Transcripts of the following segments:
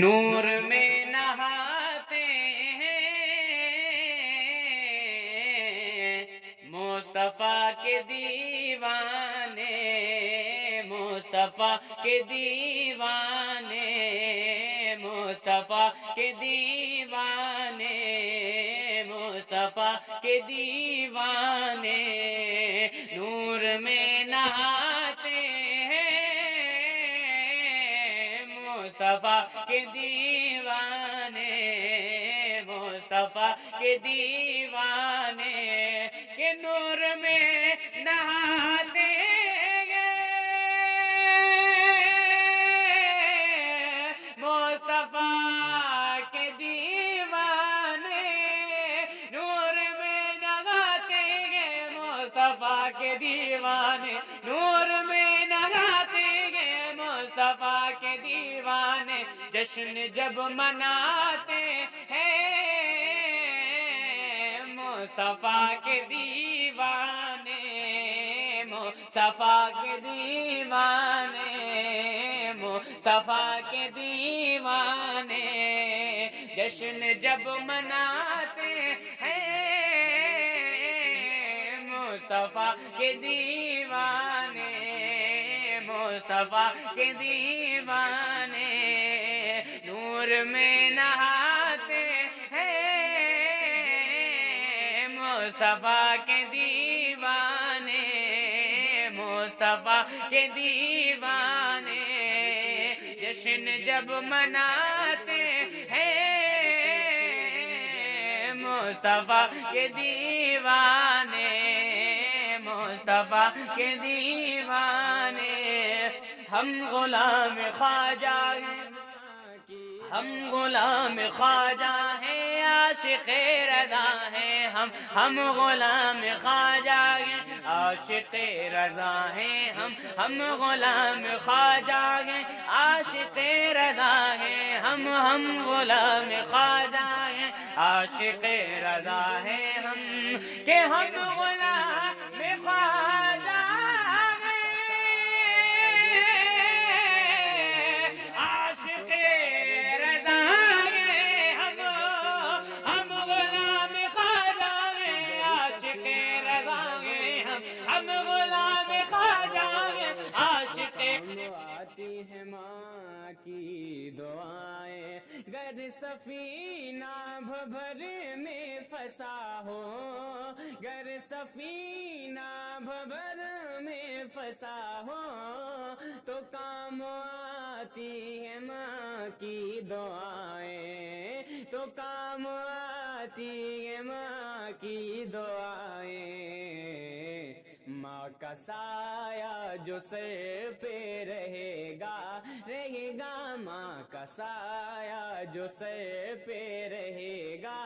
نور میں نہاتے ہیں مصطفیٰ کے دیوانے، مصطفیٰ کے دیوانے، مصطفیٰ کے دیوانے، مصطفیٰ کے دیوانے، نور میں نہاتے ہیں مصطفیٰ کے دیوانے، مصطفیٰ کے دیوانے، کہ نور میں نہاتے مصطفیٰ کے دیوانے، نور میں نہاتے گئے مصطفیٰ کے دیوانے، نور میں نہاتے گئے مصطفیٰ کے دیوانے، جشن جب مناتے ہیں مصطفیٰ کے دیوانے، مصطفیٰ کے دیوانے، مصطفیٰ کے دیوانے، جشن جب مناتے ہیں مصطفیٰ کے دیوانے، مصطفیٰ کے دیوانے، نور میں نہاتے ہیں مصطفیٰ کے دیوانے، مصطفیٰ کے دیوانے، جشن جب مناتے ہیں مصطفیٰ کے دیوانے، مصطفیٰ کے دیوانے، ہم غلام خواجہ ہیں، ہم غلام خواجہ ہیں، عاشق رضا ہیں، ہم غلام خواجہ ہیں، عاشق رضا ہیں، ہم غلام خواجہ ہیں، عاشق رضا ہیں، ہم غلام خواجہ ہیں، عاشق رضا ہیں، کہ ہم غلام خواجہ آتی ہے ماں کی دعائیں، گر سفینہ بھبر میں پھنسا ہو، گر سفینہ بھبر میں پھنسا ہو، تو کام آتی ہے ماں کی دعائیں، تو کام آتی ہے ماں کی دعائیں، ماں کا سایہ جو سر پہ رہے گا، رہے گا، ماں کا سایہ جو سر پہ رہے گا،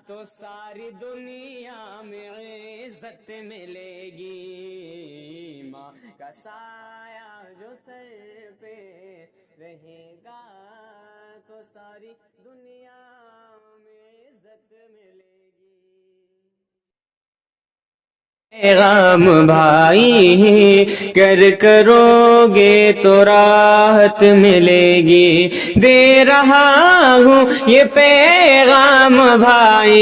تو ساری دنیا میں عزت ملے گی، ماں کا سایہ جو سر پہ رہے گا، تو ساری دنیا میں عزت ملے گی۔ پیغام بھائی گر کرو گے تو راحت ملے گی، دے رہا ہوں یہ پیغام بھائی،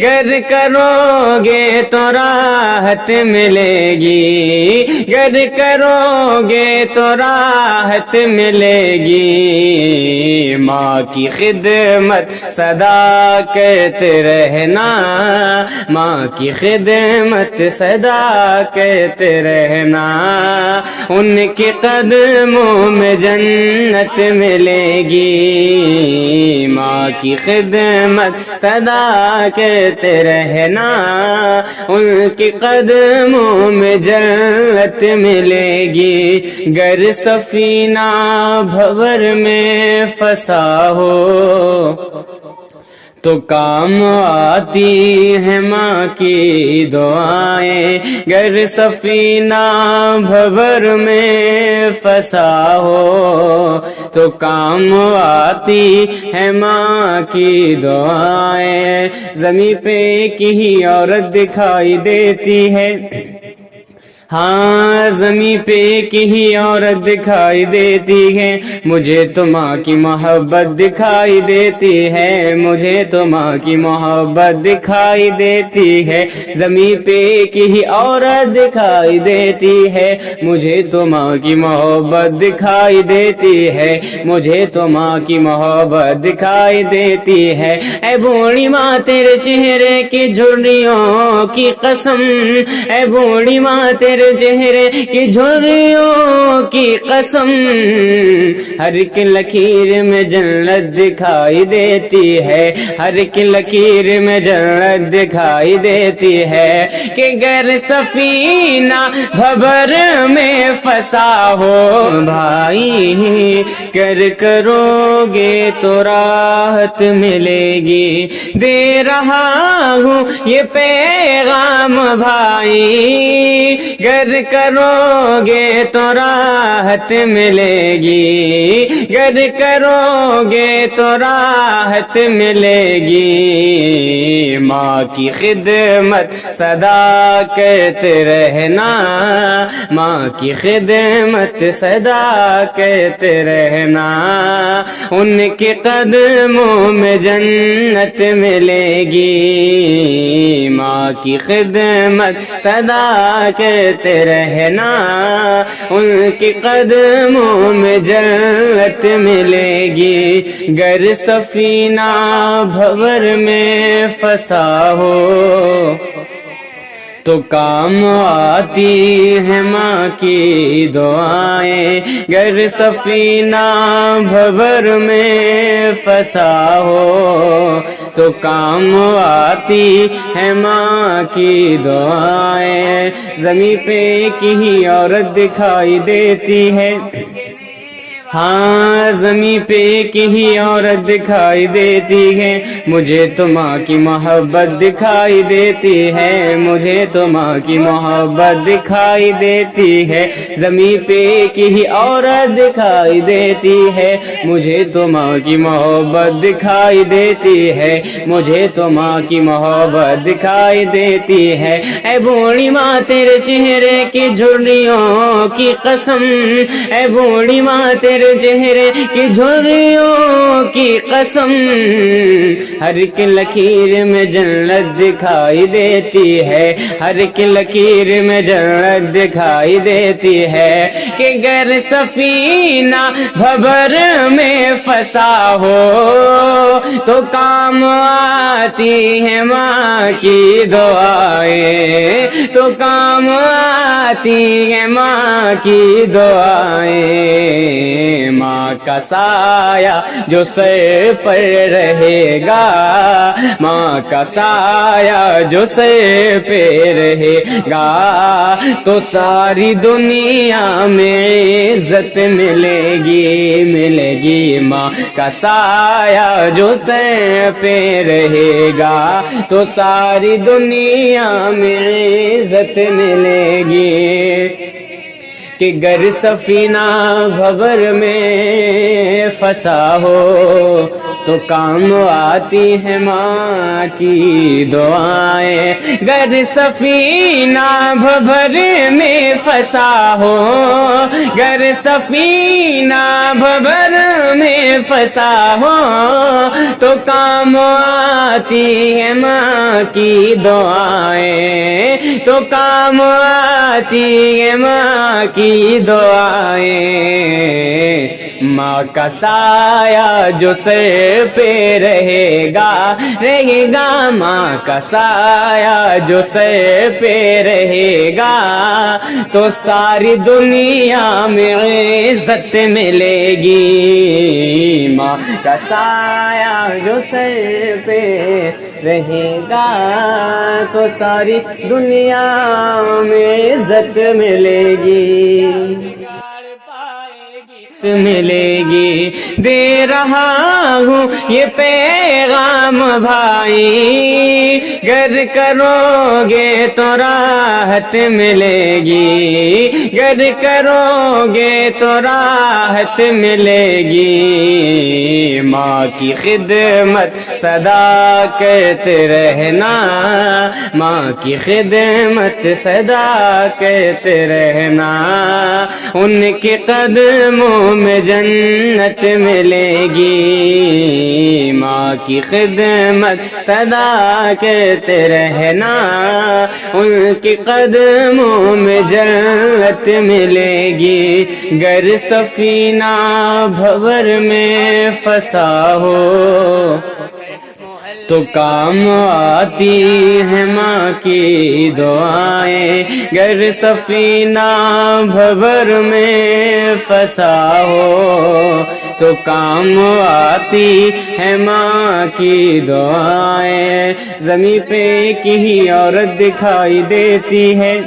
گر کرو گے تو راحت ملے گی، گر کرو گے تو راحت ملے گی، ماں کی خدمت صدا کرتے رہنا، ماں کی خدمت صدا کرتے رہنا، ان کے قدموں میں جنت ملے گی، ماں کی خدمت صدا کرتے رہنا، ان کے قدموں میں جنت ملے گی، گر سفینہ بھور میں پھنسا ہو تو کام آتی ہے ماں کی دعائیں، گر سفینہ بھور میں پھنسا ہو تو کام آتی ہے ماں کی دعائیں، زمین پہ ایک ہی عورت دکھائی دیتی ہے، ہاں زمین پہ ایک ہی عورت دکھائی دیتی ہے، مجھے تو ماں کی محبت دکھائی دیتی ہے، مجھے تو ماں کی محبت دکھائی دیتی ہے، زمین پہ ایک ہی عورت دکھائی دیتی ہے، مجھے تو ماں کی محبت دکھائی دیتی ہے، مجھے تو ماں کی محبت دکھائی دیتی ہے، اے بوڑھی ماں تیرے چہرے کی جھریوں کی قسم، اے بوڑھی ماں تیرے چہرے کی جھریوں کی قسم، ہر ایک لکیر میں جنت دکھائی دیتی ہے، ہر ایک لکیر میں جنت دکھائی دیتی ہے، کہ گر سفینہ بھور میں پھنسا ہو بھائی، گر کرو گے تو راحت ملے گی، دے رہا ہوں یہ پیغام بھائی، گر کرو گے تو راحت ملے گی، گر کرو گے تو راحت ملے گی، ماں کی خدمت سدا کرتے رہنا، ماں کی خدمت سدا کرتے رہنا، ان کے قدموں میں جنت ملے گی، ماں کی خدمت سدا کرتے رہنا، ان کے قدموں میں جنت ملے گی، گر سفینہ بھور میں پھنسا ہو تو کام آتی ہے ماں کی دعائیں، گر سفینہ بھور میں پھنسا ہو تو کام آتی ہے ماں کی دعائیں، زمین پہ ایک ہی عورت دکھائی دیتی ہے، ہاں زمین پہ ایک ہی عورت دکھائی دیتی ہے، مجھے تو ماں کی محبت دکھائی دیتی ہے، مجھے تو ماں کی محبت دکھائی دیتی ہے، زمین پہ ایک ہی عورت دکھائی دیتی ہے، مجھے تو ماں کی محبت دکھائی دیتی ہے، مجھے تو ماں کی محبت دکھائی دیتی ہے، اے بوڑھی ماں تیرے چہرے کی جھریوں کی قسم، اے بوڑھی ماں تیرے چہرے کی جھریوں کی قسم، ہر ایک لکیر میں جنت دکھائی دیتی ہے، ہر ایک لکیر میں جنت دکھائی دیتی ہے، کہ گر سفینہ بھور میں پھنسا ہو تو کام آتی ہے ماں کی دعائیں، تو کام آتی ہے ماں کی دعائیں، ماں کا سایہ جو سر پر رہے گا، ماں کا سایہ جو سر پہ رہے گا، تو ساری دنیا میں عزت ملے گی، ملے گی، ماں کا سایہ جو سر پہ رہے گا، تو ساری دنیا میں عزت ملے گی، کہ گر سفینہ بھور میں پھنسا ہو تو کام آتی ہے ماں کی دعائیں، گر سفینہ بھور میں پھنسا ہو، گر سفینہ بھور میں پھنسا ہو تو کام آتی ہے ماں کی دعائیں، تو کام آتی ہے ماں کی دعائیں، ماں کا سایہ جو سر پہ رہے گا، رہے گا، ماں کا سایہ جو سر پہ رہے گا، تو ساری دنیا میں عزت ملے گی، ماں کا سایہ جو سر پہ رہے گا، تو ساری دنیا میں عزت ملے گی، پائے گی ملے گی، دے رہا ہوں یہ پیغام بھائی، گر کرو گے تو راحت ملے گی، گر کرو گے تو راحت ملے گی، ماں کی خدمت سدا کرتے رہنا، ماں کی خدمت سدا کرتے رہنا، ان کے قدموں میں جنت ملے گی، ماں کی خدمت سدا کرتے رہنا، ان کے قدموں میں جنت ملے گی، گر سفینہ بھور میں پھنسا ہو تو کام آتی ہے ماں کی دعائیں، گر سفینہ بھور میں پھنسا ہو تو کام آتی ہے ماں کی دعائیں، زمین پہ ایک ہی عورت دکھائی دیتی ہے،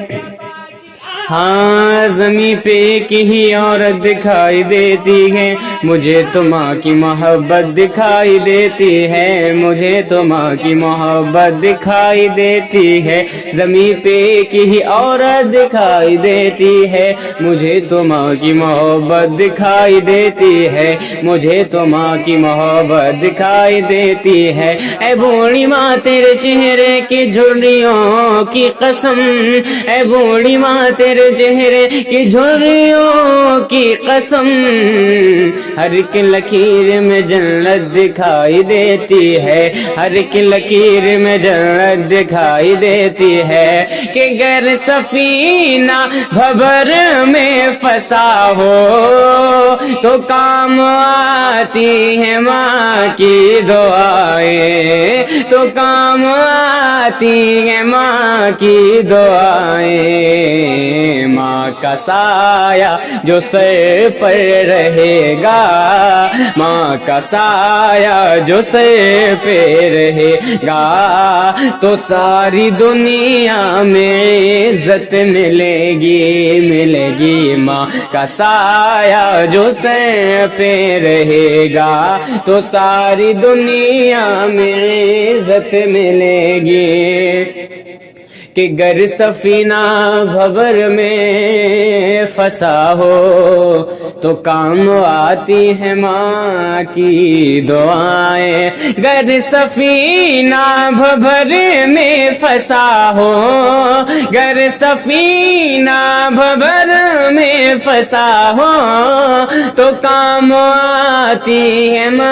ہاں زمین پہ ایک ہی عورت دکھائی دیتی ہے، مجھے تو ماں کی محبت دکھائی دیتی ہے، مجھے تو ماں کی محبت دکھائی دیتی ہے، زمین پہ ایک ہی عورت دکھائی دیتی ہے، مجھے تو ماں کی محبت دکھائی دیتی ہے، مجھے تو ماں کی محبت دکھائی دیتی ہے، اے بوڑھی ماں تیرے چہرے کی جھریوں کی قسم، اے بوڑھی ماں تیرے چہرے کی جھریوں کی قسم، ہر ایک لکیر میں جنت دکھائی دیتی ہے، ہر ایک لکیر میں جنت دکھائی دیتی ہے، کہ گر سفینہ بھور میں پھنسا ہو تو کام آتی ہے ماں کی دعائیں، تو کام آتی ہے ماں کی دعائیں، ماں کا سایہ جو سر پر رہے گا، ماں کا سایہ جو سر پہ رہے گا تو ساری دنیا میں عزت ملے گی، ملے گی، ماں کا سایہ جو سر پہ رہے گا تو ساری دنیا میں عزت ملے گی، کہ گر سفینہ بھور میں پھنسا ہو تو کام آتی ہے ماں کی دعائیں، گر سفینہ بھور میں پھنسا ہو، گر سفینہ بھور میں پھنسا ہو تو کام آتی ہے ماں